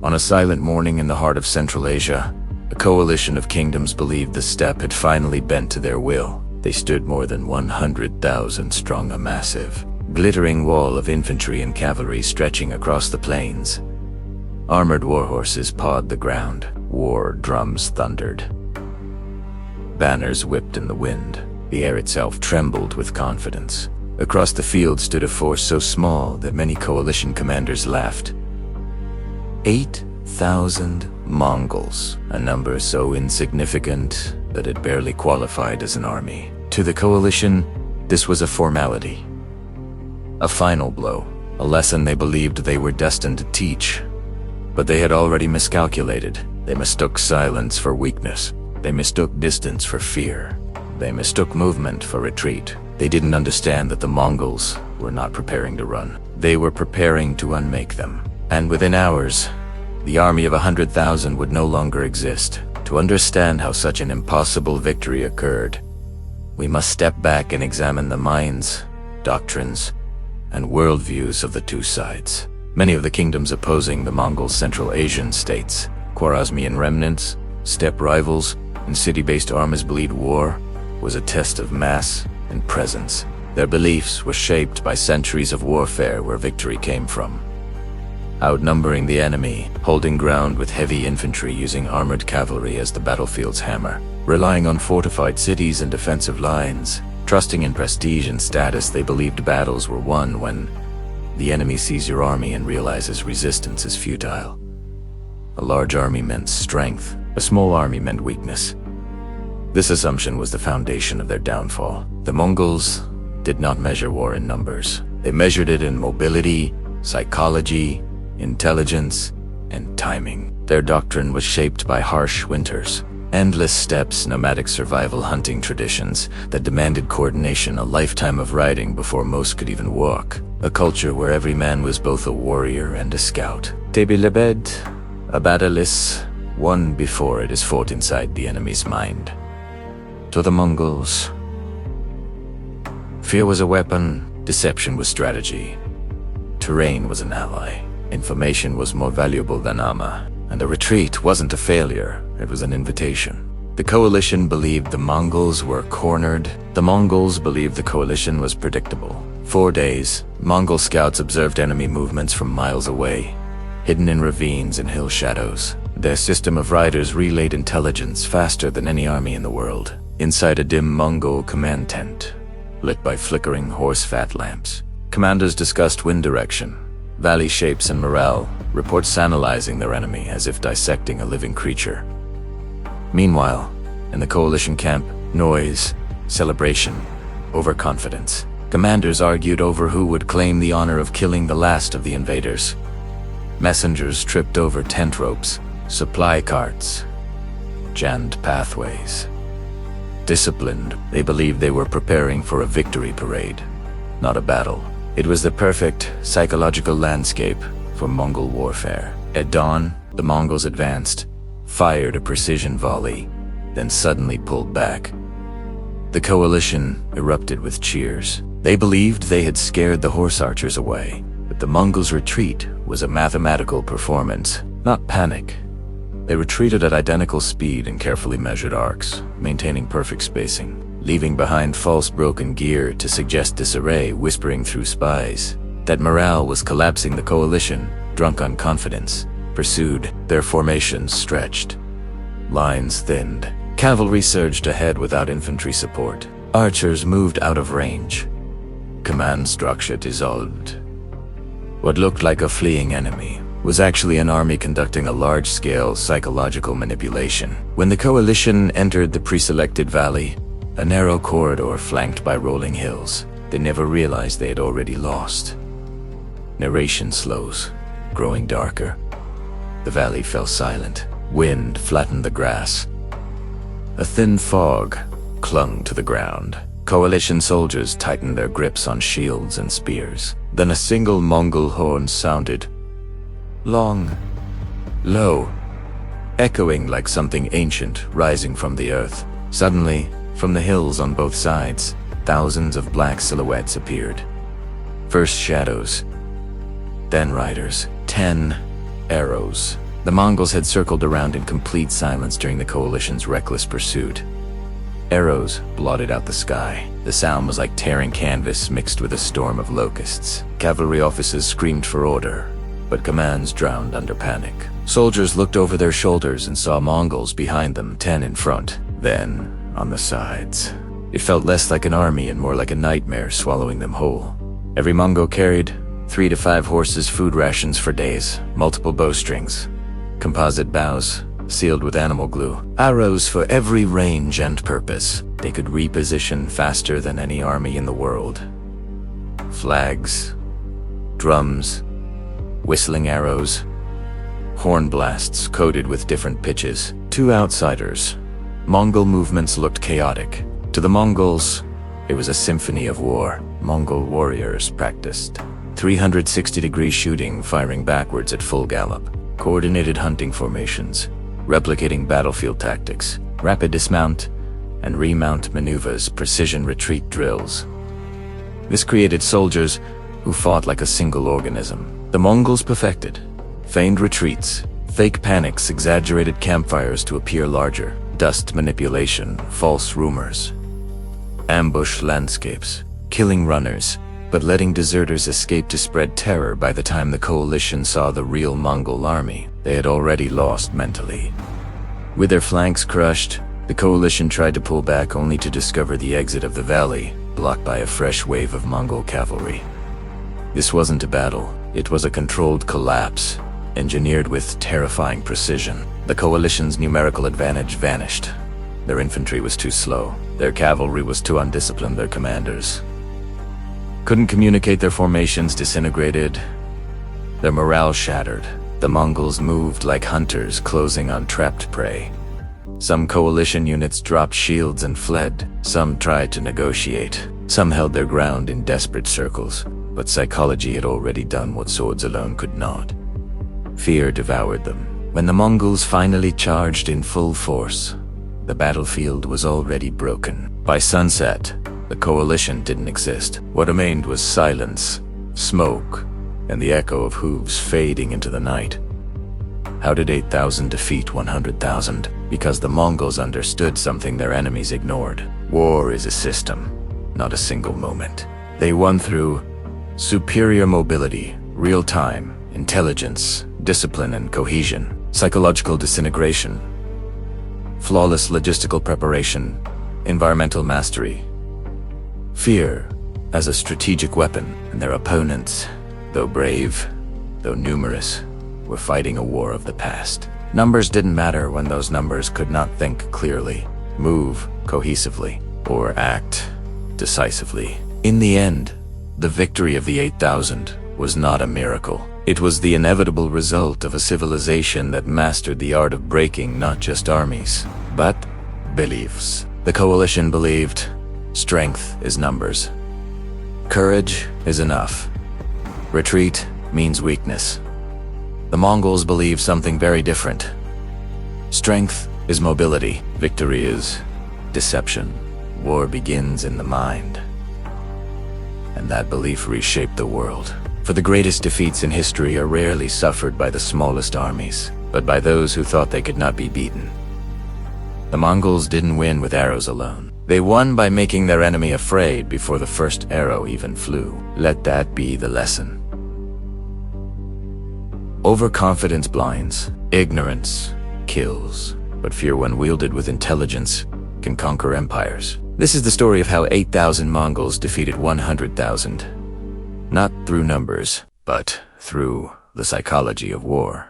On a silent morning in the heart of Central Asia, a coalition of kingdoms believed the steppe had finally bent to their will. They stood more than 100,000 strong, a massive, glittering wall of infantry and cavalry stretching across the plains. Armored warhorses pawed the ground, war drums thundered. Banners whipped in the wind. The air itself trembled with confidence. Across the field stood a force so small that many coalition commanders laughed. 8,000 Mongols, a number so insignificant that it barely qualified as an army. To the coalition, this was a formality. A final blow, a lesson they believed they were destined to teach. But they had already miscalculated. They mistook silence for weakness. They mistook distance for fear. They mistook movement for retreat. They didn't understand that the Mongols were not preparing to run. They were preparing to unmake them. And within hours, the army of 100,000 would no longer exist. To understand how such an impossible victory occurred, we must step back and examine the minds, doctrines, and worldviews of the two sides. Many of the kingdoms opposing the Mongol Central Asian states, Khwarezmian remnants, steppe rivals, and city-based armies believed war was a test of mass and presence. Their beliefs were shaped by centuries of warfare where victory came from. Outnumbering the enemy, holding ground with heavy infantry using armored cavalry as the battlefield's hammer, relying on fortified cities and defensive lines, trusting in prestige and status, they believed battles were won when the enemy sees your army and realizes resistance is futile. A large army meant strength, a small army meant weakness. This assumption was the foundation of their downfall. The Mongols did not measure war in numbers. They measured it in mobility, psychology, intelligence, and timing. Their doctrine was shaped by harsh winters, endless steppes, nomadic survival hunting traditions that demanded coordination, a lifetime of riding before most could even walk, a culture where every man was both a warrior and a scout. Tebi lebed, a battle is won before it is fought inside the enemy's mind. To the Mongols, fear was a weapon, deception was strategy. Terrain was an ally. Information was more valuable than armor. And a retreat wasn't a failure, it was an invitation. The coalition believed the Mongols were cornered. The Mongols believed the coalition was predictable. 4 days, Mongol scouts observed enemy movements from miles away, hidden in ravines and hill shadows. Their system of riders relayed intelligence faster than any army in the world. Inside a dim Mongol command tent, lit by flickering horse-fat lamps, commanders discussed wind direction, valley shapes and morale, reports analyzing their enemy as if dissecting a living creature. Meanwhile, in the coalition camp, noise, celebration, overconfidence. Commanders argued over who would claim the honor of killing the last of the invaders. Messengers tripped over tent ropes, supply carts, jammed pathways. Disciplined, they believed they were preparing for a victory parade, not a battle. It was the perfect psychological landscape for Mongol warfare. At dawn, the Mongols advanced, fired a precision volley, then suddenly pulled back. The coalition erupted with cheers. They believed they had scared the horse archers away, but the Mongols' retreat was a mathematical performance, not panic. They retreated at identical speed in carefully measured arcs, maintaining perfect spacing, leaving behind false broken gear to suggest disarray, whispering through spies that morale was collapsing. The coalition, drunk on confidence, pursued. Their formations stretched, lines thinned. Cavalry surged ahead without infantry support. Archers moved out of range. Command structure dissolved. What looked like a fleeing enemy was actually an army conducting a large-scale psychological manipulation. When the coalition entered the pre-selected valley, a narrow corridor flanked by rolling hills, they never realized they had already lost. Narration slows, growing darker. The valley fell silent. Wind flattened the grass. A thin fog clung to the ground. Coalition soldiers tightened their grips on shields and spears. Then a single Mongol horn sounded. Long, low, echoing like something ancient rising from the earth. Suddenly, from the hills on both sides, thousands of black silhouettes appeared. First shadows, then riders. 10 arrows The Mongols had circled around in complete silence during the coalition's reckless pursuit. Arrows blotted out the sky. The sound was like tearing canvas mixed with a storm of locusts. Cavalry officers screamed for order, but commands drowned under panic. Soldiers looked over their shoulders and saw Mongols behind them, 10 in front, then on the sides. It felt less like an army and more like a nightmare swallowing them whole. Every Mongol carried 3 to 5 horses' food rations for days, multiple bowstrings, composite bows sealed with animal glue, arrows for every range and purpose. They could reposition faster than any army in the world. Flags, drums, whistling arrows, horn blasts coated with different pitches. To outsiders, Mongol movements looked chaotic. To the Mongols, it was a symphony of war. Mongol warriors practiced 360-degree shooting, firing backwards at full gallop, coordinated hunting formations, replicating battlefield tactics, rapid dismount and remount maneuvers, precision retreat drills. This created soldiers who fought like a single organism. The Mongols perfected feigned retreats, fake panics, exaggerated campfires to appear larger, dust manipulation, false rumors, ambush landscapes, killing runners, but letting deserters escape to spread terror. By the time the coalition saw the real Mongol army, they had already lost mentally. With their flanks crushed, the coalition tried to pull back only to discover the exit of the valley, blocked by a fresh wave of Mongol cavalry. This wasn't a battle, it was a controlled collapse, engineered with terrifying precision. The coalition's numerical advantage vanished. Their infantry was too slow, their cavalry was too undisciplined, their commanders couldn't communicate, their formations disintegrated, their morale shattered. The Mongols moved like hunters closing on trapped prey. Some coalition units dropped shields and fled. Some tried to negotiate. Some held their ground in desperate circles, but psychology had already done what swords alone could not. Fear devoured them. When the Mongols finally charged in full force, the battlefield was already broken. By sunset, the coalition didn't exist. What remained was silence, smoke, and the echo of hooves fading into the night. How did 8,000 defeat 100,000? Because the Mongols understood something their enemies ignored. War is a system, not a single moment. They won through superior mobility, real-time, intelligence, discipline and cohesion, psychological disintegration, flawless logistical preparation, environmental mastery, fear as a strategic weapon. And their opponents, though brave, though numerous, were fighting a war of the past. Numbers didn't matter when those numbers could not think clearly, move cohesively, or act decisively. In the end, the victory of the 8,000 was not a miracle. It was the inevitable result of a civilization that mastered the art of breaking not just armies, but beliefs. The coalition believed strength is numbers. Courage is enough. Retreat means weakness. The Mongols believe something very different. Strength is mobility. Victory is deception. War begins in the mind. And that belief reshaped the world. For the greatest defeats in history are rarely suffered by the smallest armies, but by those who thought they could not be beaten. The Mongols didn't win with arrows alone. They won by making their enemy afraid before the first arrow even flew. Let that be the lesson. Overconfidence blinds, ignorance kills, but fear when wielded with intelligence can conquer empires. This is the story of how 8,000 Mongols defeated 100,000. Not through numbers, but through the psychology of war.